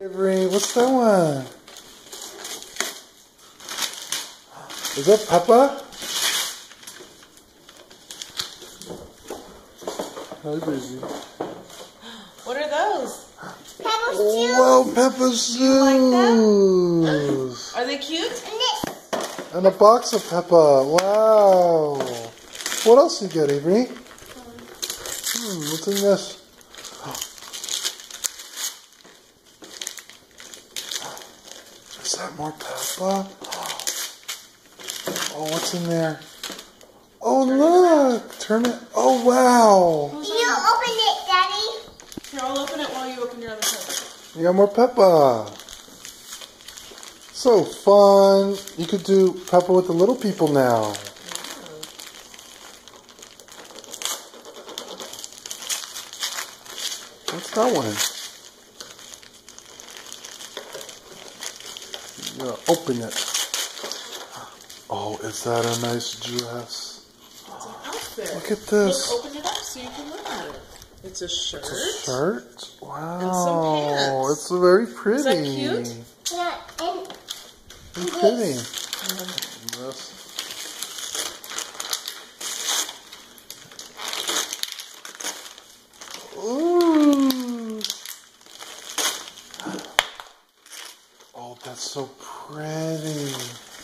Avery, what's that one? Is that Peppa? Hi, baby. What are those? Peppa's shoes. Whoa, Peppa's shoes. Are they cute? And a box of Peppa. Wow. What else you get, Avery? What's in this? Is that more Peppa? Oh, what's in there? Oh, look! Turn it. Oh, wow! You open it, Daddy. Here, I'll open it while you open your other present. You got more Peppa. So fun. You could do Peppa with the little people now. What's that one? Yeah, open it. Oh, is that a nice dress? It's an outfit. Look at this. Look, open it up so you can look at it. It's a shirt. It's a shirt? Wow. And some pants. It's very pretty. Is that cute? Yeah, and Very pretty. Yes. Ooh. Oh, that's so pretty.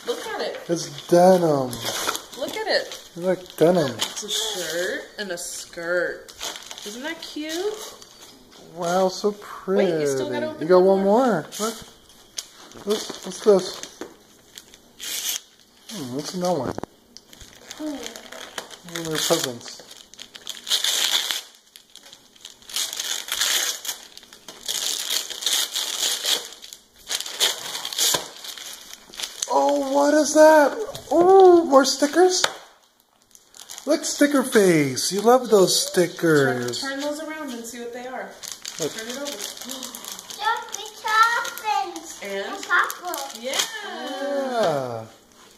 Look at it. It's denim. Look at it. It's like denim. It's a shirt and a skirt. Isn't that cute? Wow, so pretty. Wait, you still gotta open You got one one more. more. Look. What's this? What's in that one? What are their presents? Oh, what is that? Oh, more stickers? Look, sticker face. You love those stickers. Turn those around and see what they are. Look. Turn it over. chocolate toppings. And? Popcorn. Yeah. Yeah.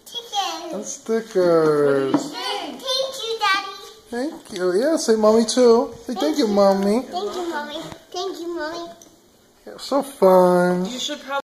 Chicken. And stickers. Thank you, Daddy. Thank you. Yeah, say mommy too. Say thank you, mommy. Thank you, Mommy. Thank you, Mommy. Yeah, so fun. You should probably